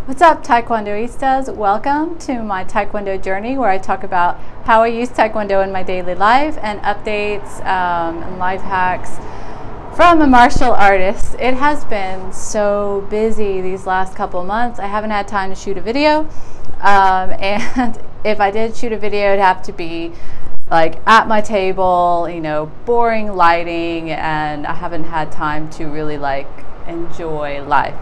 What's up, Taekwondoistas? Welcome to my Taekwondo journey, where I talk about how I use Taekwondo in my daily life and updates and life hacks from a martial artist. It has been so busy these last couple of months. I haven't had time to shoot a video, and if I did shoot a video, it'd have to be like at my table, you know, boring lighting, and I haven't had time to really like enjoy life.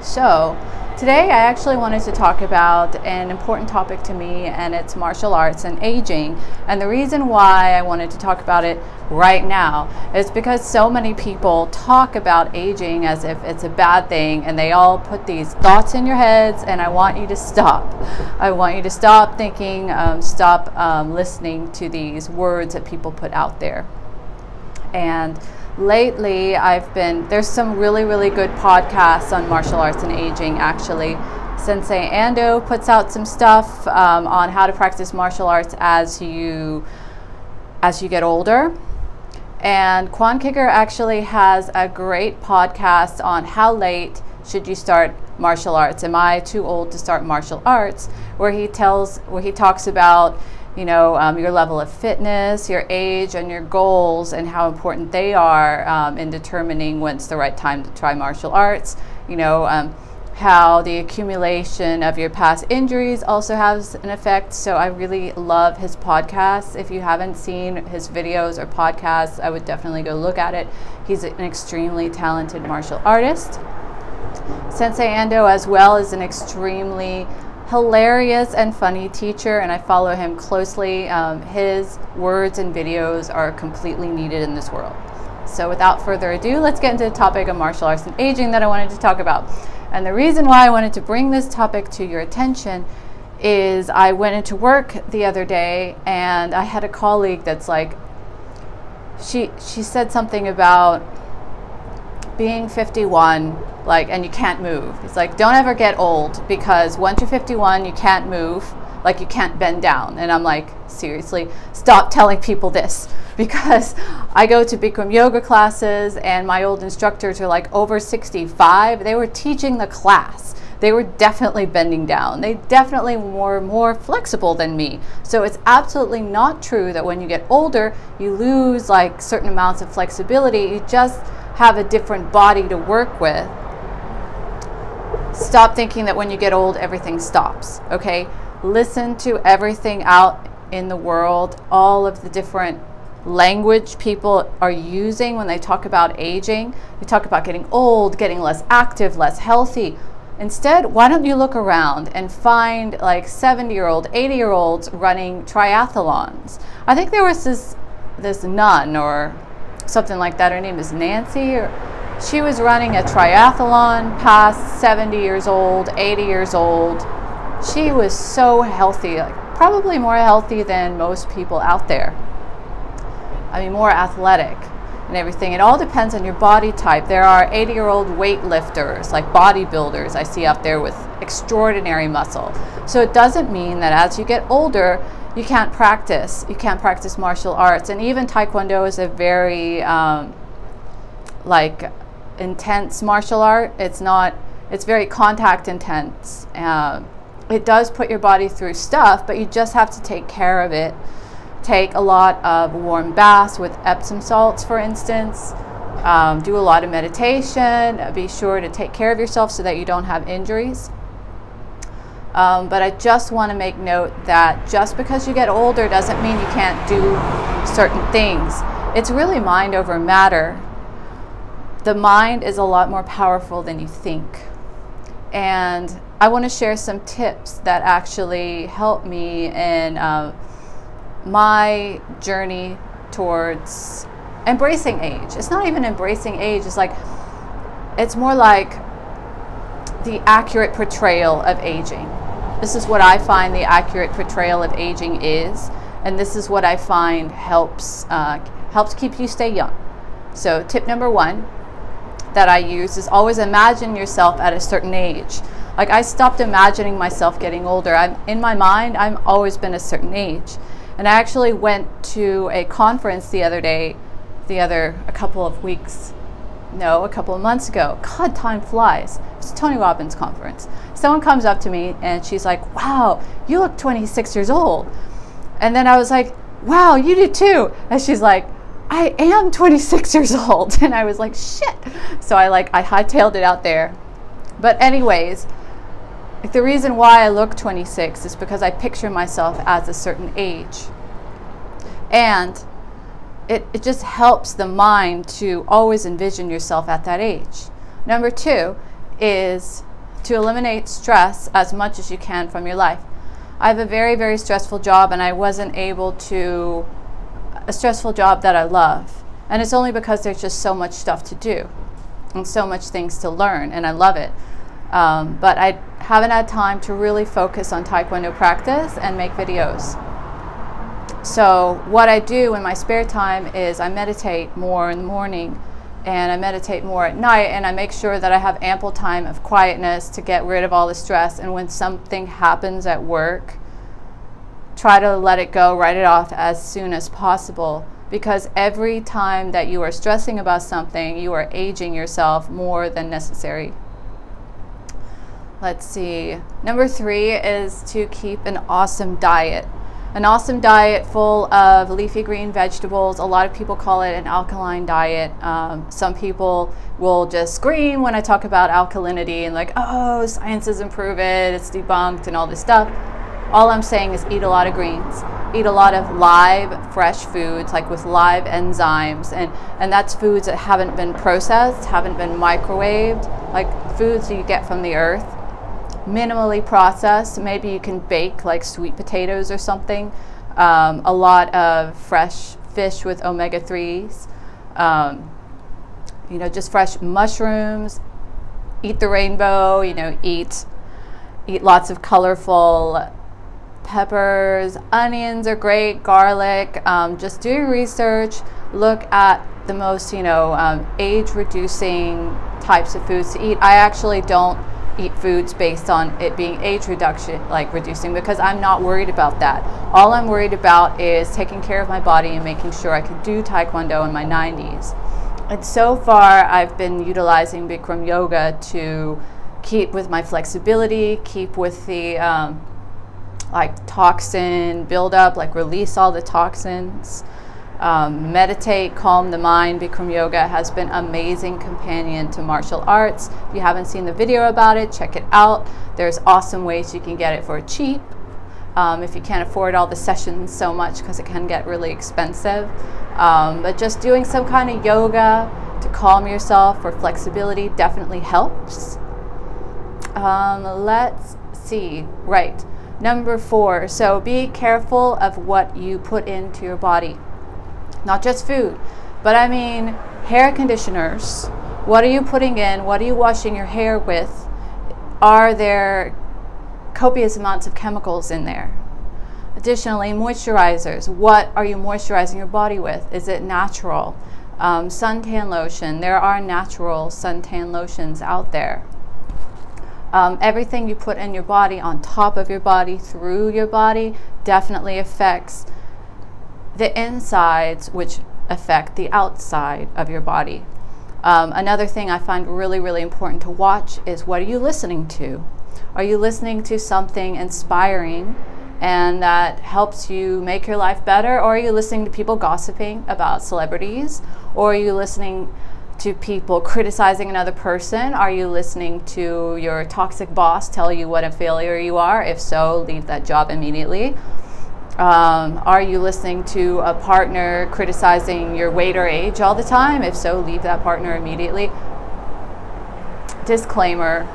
So today I actually wanted to talk about an important topic to me, and it's martial arts and aging. And the reason why I wanted to talk about it right now is because so many people talk about aging as if it's a bad thing, and they all put these thoughts in your heads, and I want you to stop. I want you to stop thinking, stop listening to these words that people put out there. And lately there's some really good podcasts on martial arts and aging. Actually, Sensei Ando puts out some stuff on how to practice martial arts as you get older. And Kwonkicker actually has a great podcast on how late should you start martial arts. Am I too old to start martial arts? Where he talks about, you know, your level of fitness, your age, and your goals, and how important they are in determining when's the right time to try martial arts. You know, how the accumulation of your past injuries also has an effect. So I really love his podcasts. If you haven't seen his videos or podcasts, I would definitely go look at it. He's an extremely talented martial artist. Sensei Ando as well is an extremely hilarious and funny teacher, and I follow him closely. His words and videos are completely needed in this world. So without further ado, let's get into the topic of martial arts and aging that I wanted to talk about. And the reason why I wanted to bring this topic to your attention is I went into work the other day, and I had a colleague that's like, she said something about being 51, like, and you can't move. It's like, don't ever get old, because once you're 51, you can't move, like you can't bend down. And I'm like, seriously, stop telling people this, because I go to Bikram yoga classes, and my old instructors are like over 65. They were teaching the class. They were definitely bending down. They definitely were more flexible than me. So it's absolutely not true that when you get older, you lose like certain amounts of flexibility. You just have a different body to work with. Stop thinking that when you get old, everything stops, okay? Listen to everything out in the world, all of the different language people are using when they talk about aging. They talk about getting old, getting less active, less healthy. Instead, why don't you look around and find like 70-year-old, 80-year-olds running triathlons? I think there was this nun or something like that. Her name is Nancy. She was running a triathlon past 70 years old, 80 years old. She was so healthy, like probably more healthy than most people out there. I mean, more athletic and everything. It all depends on your body type. There are 80-year-old weightlifters, like bodybuilders I see out there with extraordinary muscle. So it doesn't mean that as you get older, you can't practice. You can't practice martial arts. And even Taekwondo is a very like intense martial art. It's very contact intense. It does put your body through stuff, but you just have to take care of it. Take a lot of warm baths with Epsom salts, for instance. Do a lot of meditation. Be sure to take care of yourself so that you don't have injuries. But I just want to make note that just because you get older doesn't mean you can't do certain things. It's really mind over matter. The mind is a lot more powerful than you think. And I want to share some tips that actually help me in my journey towards embracing age. It's not even embracing age. It's more like the accurate portrayal of aging. This is what I find the accurate portrayal of aging is, and this is what I find helps keep you stay young. So tip number one that I use is always imagine yourself at a certain age. Like, I stopped imagining myself getting older. In my mind, I've always been a certain age. And I actually went to a conference a couple of weeks No, a couple of months ago. God, time flies. It's a Tony Robbins conference. Someone comes up to me and she's like, wow, you look 26 years old. And then I was like, wow, you do too. And she's like, I am 26 years old. And I was like, shit. So I hightailed it out there. But anyways, the reason why I look 26 is because I picture myself as a certain age. And it just helps the mind to always envision yourself at that age. Number 2 is to eliminate stress as much as you can from your life. I have a very, very stressful job, and I wasn't able to, a stressful job that I love. And it's only because there's just so much stuff to do and so much things to learn, and I love it. But I haven't had time to really focus on Taekwondo practice and make videos. So what I do in my spare time is I meditate more in the morning and I meditate more at night, and I make sure that I have ample time of quietness to get rid of all the stress. And when something happens at work, try to let it go, write it off as soon as possible, because every time that you are stressing about something, you are aging yourself more than necessary. Let's see. Number 3 is to keep an awesome diet. An awesome diet full of leafy green vegetables. A lot of people call it an alkaline diet. Some people will just scream when I talk about alkalinity and like, oh, science doesn't prove it, it's debunked and all this stuff. All I'm saying is eat a lot of greens. Eat a lot of live, fresh foods, like with live enzymes. And that's foods that haven't been processed, haven't been microwaved, like foods you get from the earth. Minimally processed. Maybe you can bake like sweet potatoes or something. A lot of fresh fish with omega-3s. You know, just fresh mushrooms. Eat the rainbow. You know, eat lots of colorful peppers. Onions are great. Garlic. Just do your research. Look at the most, you know, age-reducing types of foods to eat. I actually don't eat foods based on it being age reducing, because I'm not worried about that. All I'm worried about is taking care of my body and making sure I can do Taekwondo in my 90s. And so far I've been utilizing Bikram yoga to keep with my flexibility, keep with the like toxin buildup, like release all the toxins. Meditate, calm the mind. Bikram yoga has been an amazing companion to martial arts. If you haven't seen the video about it, check it out. There's awesome ways you can get it for cheap. If you can't afford all the sessions so much, because it can get really expensive. But just doing some kind of yoga to calm yourself for flexibility definitely helps. Let's see. Right. Number 4. So be careful of what you put into your body. Not just food, but I mean hair conditioners. What are you putting in? What are you washing your hair with? Are there copious amounts of chemicals in there? Additionally, moisturizers. What are you moisturizing your body with? Is it natural? Suntan lotion. There are natural suntan lotions out there. Everything you put in your body, on top of your body, through your body, definitely affects the insides, which affect the outside of your body. Another thing I find really, really important to watch is, what are you listening to? Are you listening to something inspiring and that helps you make your life better? Or are you listening to people gossiping about celebrities? Or are you listening to people criticizing another person? Are you listening to your toxic boss tell you what a failure you are? If so, leave that job immediately. Are you listening to a partner criticizing your weight or age all the time? If so, leave that partner immediately. Disclaimer,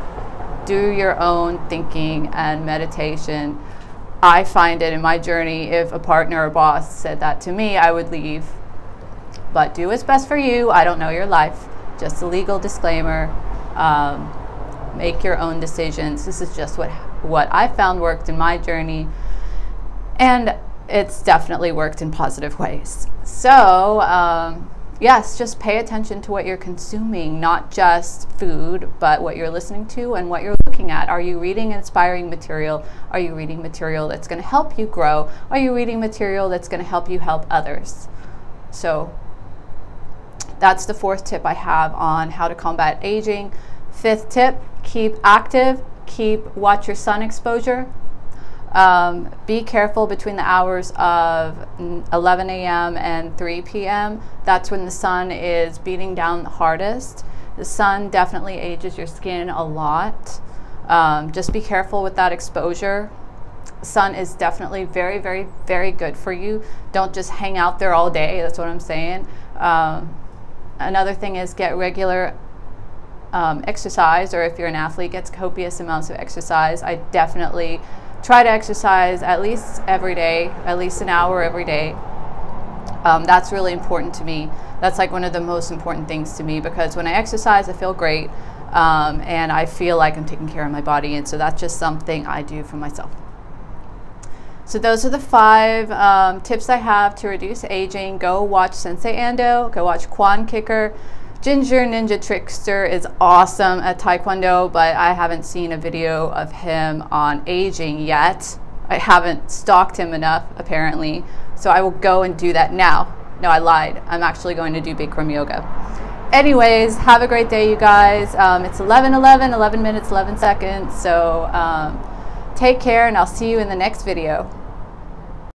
do your own thinking and meditation. I find it in my journey, if a partner or boss said that to me, I would leave. But do what's best for you. I don't know your life. Just a legal disclaimer. Make your own decisions. This is just what I found worked in my journey. And it's definitely worked in positive ways. So, yes, just pay attention to what you're consuming, not just food, but what you're listening to and what you're looking at. Are you reading inspiring material? Are you reading material that's going to help you grow? Are you reading material that's going to help you help others? So, That's the 4th tip I have on how to combat aging. 5th tip, keep active, watch your sun exposure. Be careful between the hours of 11 a.m. and 3 p.m. That's when the sun is beating down the hardest. The sun definitely ages your skin a lot. Just be careful with that exposure. Sun is definitely very, very, very good for you. Don't just hang out there all day. That's what I'm saying. Another thing is get regular exercise, or if you're an athlete, get copious amounts of exercise. I definitely try to exercise at least every day, at least an hour every day. That's really important to me. That's like one of the most important things to me, because when I exercise, I feel great, and I feel like I'm taking care of my body, and so that's just something I do for myself. So those are the 5 tips I have to reduce aging. Go watch Sensei Ando, go watch Kwonkicker. Ginger Ninja Trickster is awesome at Taekwondo, but I haven't seen a video of him on aging yet. I haven't stalked him enough, apparently. So I will go and do that now. No, I lied. I'm actually going to do Bikram yoga. Anyways, have a great day, you guys. It's 11:11, 11 minutes, 11 seconds. So take care, and I'll see you in the next video.